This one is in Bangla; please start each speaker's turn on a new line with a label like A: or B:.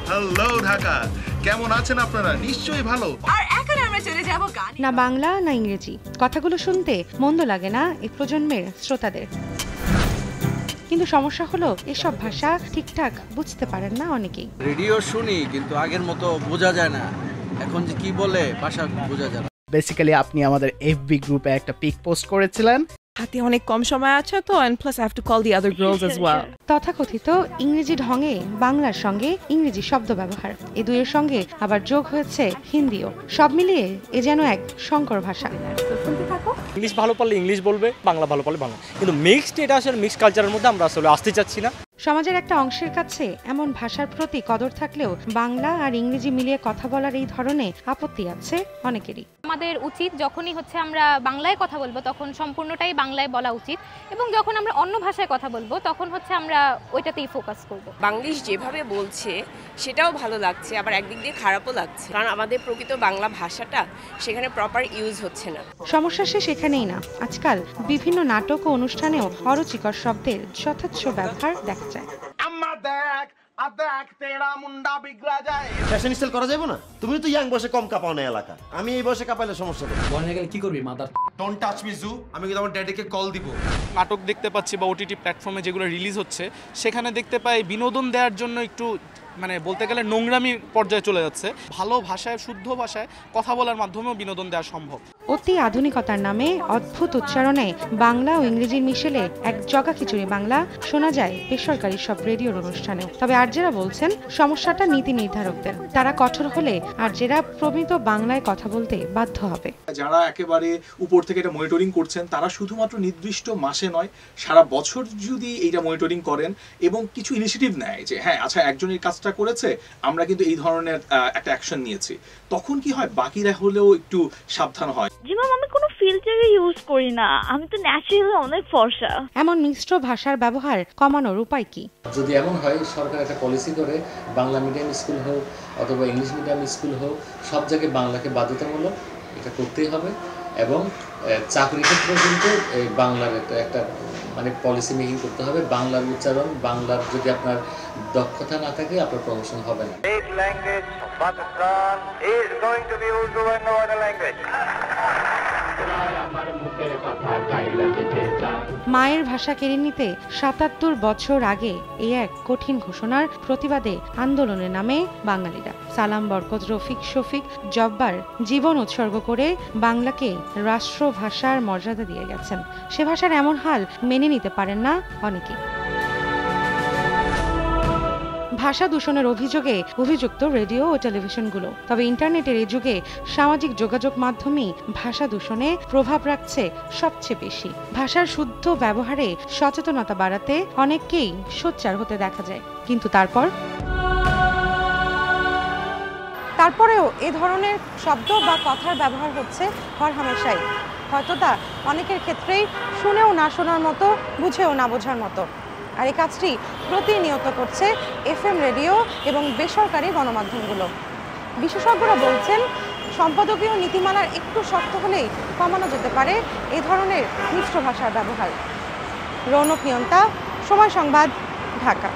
A: হ্যালো ঢাকা, কেমন আছেন আপনারা? নিশ্চয়ই ভালো।
B: আর এখন আমরা চলে যাব গান।
C: না বাংলা না ইংরেজি, কথাগুলো শুনতে মন্দ লাগে না এই প্রজন্মের শ্রোতাদের। কিন্তু সমস্যা হলো এসব ভাষা ঠিকঠাক বুঝতে পারেন না অনেকেই।
D: রেডিও শুনি কিন্তু আগের মতো বোঝা যায় না, এখন যে কি বলে ভাষা বোঝা যায় না।
E: বেসিক্যালি আপনি আমাদের এফবি গ্রুপে একটা পিক পোস্ট করেছিলেন।
B: হাতে অনেক কম সময় আছে তো, and plus I have to call the other girls as well.
C: তথাকথিত ইংরেজি ঢঙে বাংলার সঙ্গে ইংরেজি শব্দ ব্যবহার, এই দুইয়ের সঙ্গে আবার যোগ হয়েছে হিন্দিও। সব মিলিয়ে এ যেন এক সংকর ভাষা।
F: ইংলিশ ভালো পারলে ইংলিশ বলবে, বাংলা ভালো পারলে বাংলা, কিন্তু মিক্সড, এটা আসলে মিক্সড কালচারের মধ্যে আমরা আসলে আসতে চাচ্ছি না।
C: সমাজের একটা অংশের কাছে এমন ভাষার প্রতি কদর থাকলেও বাংলা আর ইংরেজি মিলিয়ে কথা বলার এই ধরনে আপত্তি আছে অনেকেরই।
G: আমাদের উচিত যখনই আমরা বাংলায় কথা বলবো তখন সম্পূর্ণটাই বাংলায় বলা উচিত, এবং যখন আমরা অন্য ভাষায় কথা বলবো তখন আমরা ওইটাতেই ফোকাস করব।
H: বাংলিশ যেভাবে বলছে সেটাও ভালো লাগছে, আবার একদিক দিয়ে খারাপও লাগছে, কারণ আমাদের প্রকৃত বাংলা ভাষাটা সেখানে প্রপার ইউজ হচ্ছে না।
C: সমস্যা শেষ এখানেই না, আজকাল বিভিন্ন নাটক ও অনুষ্ঠানেও অরুচিকর শব্দের যথেচ্ছ ব্যবহার দেখা যায়।
I: ফ্যাশন স্টাইল করা যাবে না? তুমি তো ইয়াং বয়সে কম কাঁপাও না এলাকা, আমি এই বয়সে কাঁপাইলে সমস্যা নেই।
D: বনে গেলে কি করবি মাদার?
A: ডোন্ট টাচ মি জু, আমি কিন্তু আমার ড্যাডিকে কল দিব।
J: নাটক দেখতে পাচ্ছি বা ওটিটি প্ল্যাটফর্মে যেগুলো রিলিজ হচ্ছে সেখানে দেখতে পাই বিনোদন দেওয়ার জন্য একটু বলতে গেলে নোংরামি পর্যায়ে চলে যাচ্ছে। ভালো ভাষায়, শুদ্ধ ভাষায় কথা বলার মাধ্যমেও বিনোদন দেওয়া সম্ভব।
C: অতি আধুনিকতার নামে অদ্ভুত উচ্চারণে বাংলা ও ইংরেজির মিশেলে এক জগা খিচুড়ি বাংলা শোনা যায় বেসরকারি সব রেডিওর অনুষ্ঠানেও। তবে আরজেরা বলছেন সমস্যাটা নীতি নির্ধারকদের, তারা কঠোর হলে আরজেরা প্রমিত বাংলায় কথা বলতে বাধ্য হবে।
K: যারা একেবারে উপর থেকে এটা মনিটরিং করছেন তারা শুধুমাত্র নির্দিষ্ট মাসে নয়, সারা বছর যদি এইটা মনিটরিং করেন এবং কিছু ইনিশিয়েটিভ নেয় যে হ্যাঁ আচ্ছা একজনের কাজটা করেছে, আমরা কিন্তু এই ধরনের একটা অ্যাকশন নিয়েছি, তখন কি হয় বাকিরা হলেও একটু সাবধান হয়।
L: যেমন আমি কোনো ফিল্টার ইউজ করি না, আমি তো ন্যাচারালি অনেক ফর্সা।
C: এমন মিশ্র ভাষার ব্যবহার কমানোর উপায় কি?
D: যদি এমন হয় সরকার একটা পলিসি করে বাংলা মিডিয়াম স্কুল হোক অথবা ইংলিশ মিডিয়াম স্কুল হোক, সব জায়গায় বাংলাকে বাধ্যতামূলক এটা করতেই হবে, এবং চাকরির ক্ষেত্রেও কিন্তু এই বাংলার একটা পলিসি মেকিং করতে হবে। বাংলার উচ্চারণ, বাংলার যদি আপনার দক্ষতা না থাকে আপনার প্রমোশন হবে না।
C: মায়ের ভাষা কেড়ে নিতে ৭৭ বছর আগে এই এক কঠিন ঘোষণার প্রতিবাদে আন্দোলনের নামে বাঙালিরা। সালাম, বরকত, রফিক, শফিক, জব্বার জীবন উৎসর্গ করে বাংলাকে রাষ্ট্রভাষার মর্যাদা দিয়ে গেছেন। সে ভাষার এমন হাল মেনে নিতে পারেন না অনেকে। ভাষা দূষণের অভিযোগে অভিযুক্ত রেডিও ও টেলিভিশনগুলো। তবে ইন্টারনেটের এই যুগে সামাজিক যোগাযোগ মাধ্যমই ভাষা দূষণে প্রভাব রাখছে সবচেয়ে বেশি। ভাষার শুদ্ধ ব্যবহারে সচেতনতা বাড়াতে অনেককেই সোচ্চার হতে দেখা যায়, কিন্তু তারপরেও এ ধরনের শব্দ বা কথার ব্যবহার হচ্ছে হরহামেশাই। হয়তো তা অনেকের ক্ষেত্রেই শুনেও না শোনার মতো, বুঝেও না বোঝার মতো। আর এই কাজটি প্রতিনিয়ত করছে এফএম রেডিও এবং বেসরকারি গণমাধ্যমগুলো। বিশেষজ্ঞরা বলছেন সম্পাদকীয় নীতিমালার একটু শক্ত হলেই কমানো যেতে পারে এই ধরনের মিশ্র ভাষার ব্যবহার। রৌনক নিয়ন্তা, সময় সংবাদ, ঢাকা।